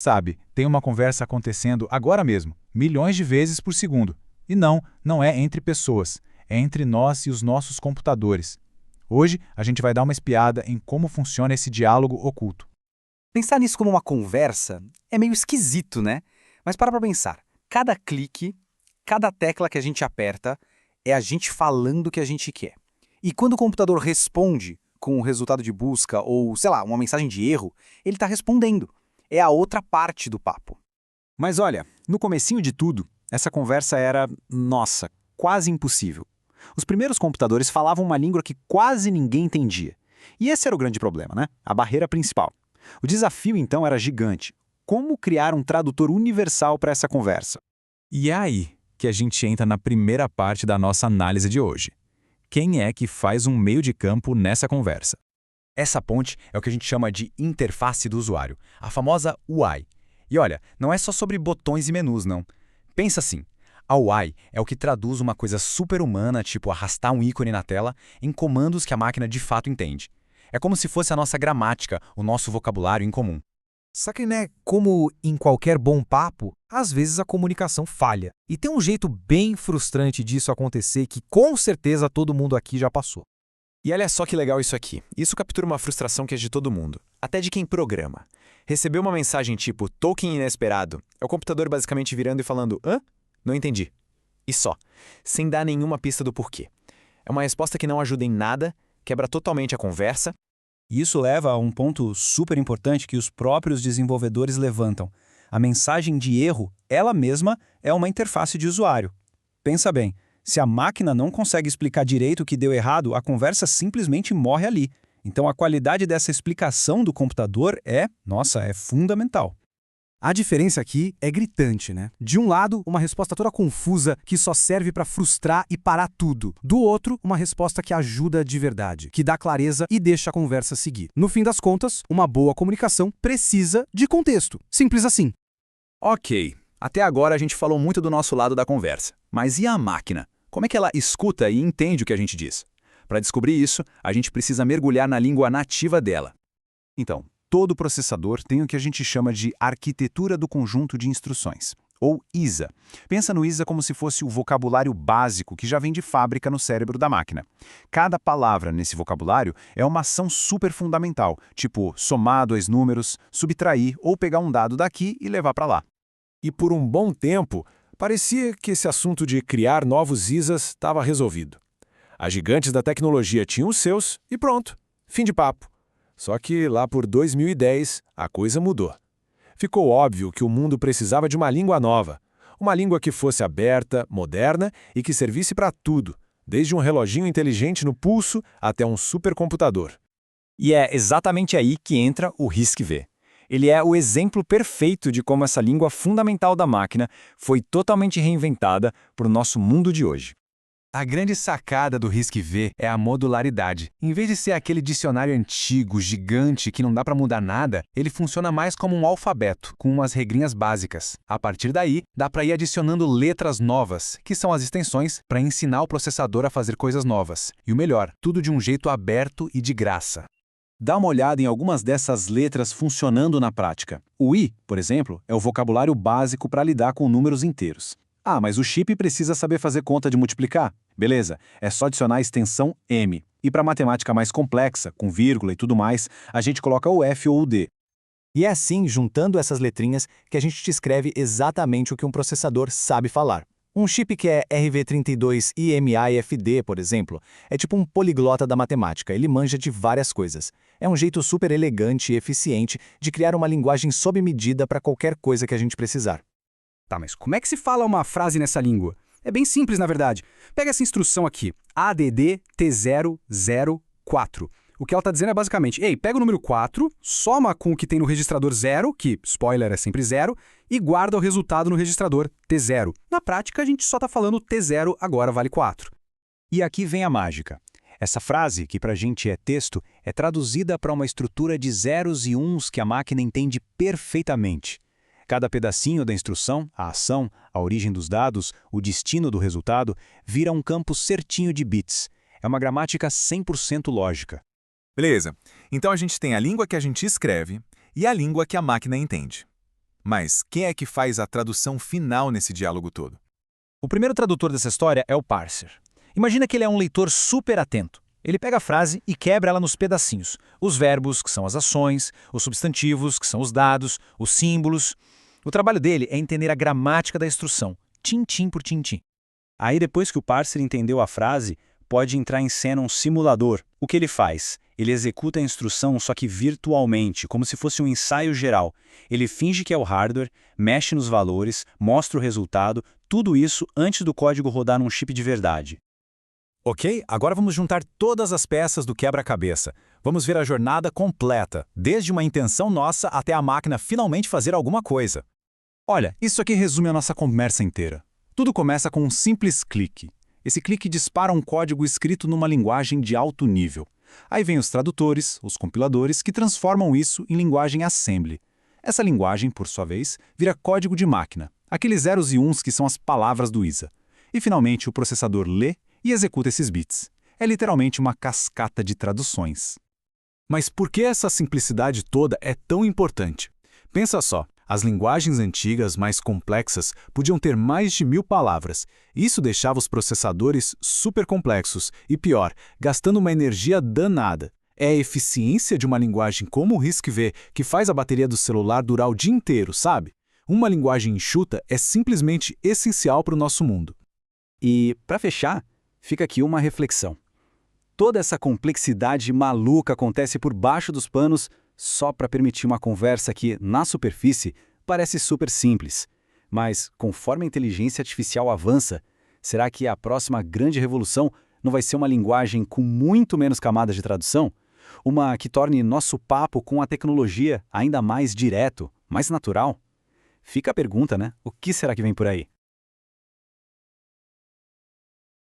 Sabe, tem uma conversa acontecendo agora mesmo, milhões de vezes por segundo. E não é entre pessoas, é entre nós e os nossos computadores. Hoje a gente vai dar uma espiada em como funciona esse diálogo oculto. Pensar nisso como uma conversa é meio esquisito, né? Mas para pensar. Cada clique, cada tecla que a gente aperta é a gente falando o que a gente quer. E quando o computador responde com o resultado de busca ou, sei lá, uma mensagem de erro, ele está respondendo. É a outra parte do papo. Mas olha, no comecinho de tudo, essa conversa era, nossa, quase impossível. Os primeiros computadores falavam uma língua que quase ninguém entendia. E esse era o grande problema, né? A barreira principal. O desafio, então, era gigante. Como criar um tradutor universal para essa conversa? E é aí que a gente entra na primeira parte da nossa análise de hoje. Quem é que faz um meio de campo nessa conversa? Essa ponte é o que a gente chama de interface do usuário, a famosa UI. E olha, não é só sobre botões e menus, não. Pensa assim, a UI é o que traduz uma coisa super-humana, tipo arrastar um ícone na tela, em comandos que a máquina de fato entende. É como se fosse a nossa gramática, o nosso vocabulário em comum. Só que, né, como em qualquer bom papo, às vezes a comunicação falha. E tem um jeito bem frustrante disso acontecer que com certeza todo mundo aqui já passou. E olha só que legal isso aqui. Isso captura uma frustração que é de todo mundo, até de quem programa. Receber uma mensagem tipo token inesperado é o computador basicamente virando e falando: hã? Não entendi. E só, sem dar nenhuma pista do porquê. É uma resposta que não ajuda em nada, quebra totalmente a conversa. E isso leva a um ponto super importante que os próprios desenvolvedores levantam. A mensagem de erro, ela mesma, é uma interface de usuário. Pensa bem, se a máquina não consegue explicar direito o que deu errado, a conversa simplesmente morre ali. Então a qualidade dessa explicação do computador é fundamental. A diferença aqui é gritante, né? De um lado, uma resposta toda confusa que só serve para frustrar e parar tudo. Do outro, uma resposta que ajuda de verdade, que dá clareza e deixa a conversa seguir. No fim das contas, uma boa comunicação precisa de contexto. Simples assim. Ok, até agora a gente falou muito do nosso lado da conversa. Mas e a máquina? Como é que ela escuta e entende o que a gente diz? Para descobrir isso, a gente precisa mergulhar na língua nativa dela. Então, todo processador tem o que a gente chama de arquitetura do conjunto de instruções, ou ISA. Pensa no ISA como se fosse o vocabulário básico que já vem de fábrica no cérebro da máquina. Cada palavra nesse vocabulário é uma ação super fundamental, tipo somar dois números, subtrair ou pegar um dado daqui e levar para lá. E por um bom tempo, parecia que esse assunto de criar novos ISAs estava resolvido. As gigantes da tecnologia tinham os seus e pronto, fim de papo. Só que lá por 2010, a coisa mudou. Ficou óbvio que o mundo precisava de uma língua nova. Uma língua que fosse aberta, moderna e que servisse para tudo, desde um reloginho inteligente no pulso até um supercomputador. E é exatamente aí que entra o RISC-V. Ele é o exemplo perfeito de como essa língua fundamental da máquina foi totalmente reinventada para o nosso mundo de hoje. A grande sacada do RISC-V é a modularidade. Em vez de ser aquele dicionário antigo, gigante, que não dá para mudar nada, ele funciona mais como um alfabeto, com umas regrinhas básicas. A partir daí, dá para ir adicionando letras novas, que são as extensões, para ensinar o processador a fazer coisas novas. E o melhor, tudo de um jeito aberto e de graça. Dá uma olhada em algumas dessas letras funcionando na prática. O I, por exemplo, é o vocabulário básico para lidar com números inteiros. Ah, mas o chip precisa saber fazer conta de multiplicar? Beleza, é só adicionar a extensão M. E para matemática mais complexa, com vírgula e tudo mais, a gente coloca o F ou o D. E é assim, juntando essas letrinhas, que a gente descreve exatamente o que um processador sabe falar. Um chip que é RV32IMIFD, por exemplo, é tipo um poliglota da matemática, ele manja de várias coisas. É um jeito super elegante e eficiente de criar uma linguagem sob medida para qualquer coisa que a gente precisar. Tá, mas como é que se fala uma frase nessa língua? É bem simples, na verdade. Pega essa instrução aqui, ADD-T004. O que ela está dizendo é basicamente, ei, pega o número 4, soma com o que tem no registrador 0, que, spoiler, é sempre 0, e guarda o resultado no registrador T0. Na prática, a gente só está falando T0 agora vale 4. E aqui vem a mágica. Essa frase, que para a gente é texto, é traduzida para uma estrutura de zeros e uns que a máquina entende perfeitamente. Cada pedacinho da instrução, a ação, a origem dos dados, o destino do resultado, vira um campo certinho de bits. É uma gramática 100% lógica. Beleza, então a gente tem a língua que a gente escreve e a língua que a máquina entende. Mas quem é que faz a tradução final nesse diálogo todo? O primeiro tradutor dessa história é o parser. Imagina que ele é um leitor super atento. Ele pega a frase e quebra ela nos pedacinhos. Os verbos, que são as ações, os substantivos, que são os dados, os símbolos. O trabalho dele é entender a gramática da instrução, tim-tim por tim-tim. Aí, depois que o parser entendeu a frase, pode entrar em cena um simulador. O que ele faz? Ele executa a instrução, só que virtualmente, como se fosse um ensaio geral. Ele finge que é o hardware, mexe nos valores, mostra o resultado, tudo isso antes do código rodar num chip de verdade. Ok, agora vamos juntar todas as peças do quebra-cabeça. Vamos ver a jornada completa, desde uma intenção nossa até a máquina finalmente fazer alguma coisa. Olha, isso aqui resume a nossa conversa inteira. Tudo começa com um simples clique. Esse clique dispara um código escrito numa linguagem de alto nível. Aí vem os tradutores, os compiladores, que transformam isso em linguagem assembly. Essa linguagem, por sua vez, vira código de máquina, aqueles zeros e uns que são as palavras do ISA. E finalmente o processador lê e executa esses bits. É literalmente uma cascata de traduções. Mas por que essa simplicidade toda é tão importante? Pensa só, as linguagens antigas mais complexas podiam ter mais de 1000 palavras. Isso deixava os processadores super complexos e, pior, gastando uma energia danada. É a eficiência de uma linguagem como o RISC-V que faz a bateria do celular durar o dia inteiro, sabe? Uma linguagem enxuta é simplesmente essencial para o nosso mundo. E, para fechar, fica aqui uma reflexão. Toda essa complexidade maluca acontece por baixo dos panos só para permitir uma conversa que, na superfície, parece super simples. Mas, conforme a inteligência artificial avança, será que a próxima grande revolução não vai ser uma linguagem com muito menos camadas de tradução? Uma que torne nosso papo com a tecnologia ainda mais direto, mais natural? Fica a pergunta, né? O que será que vem por aí?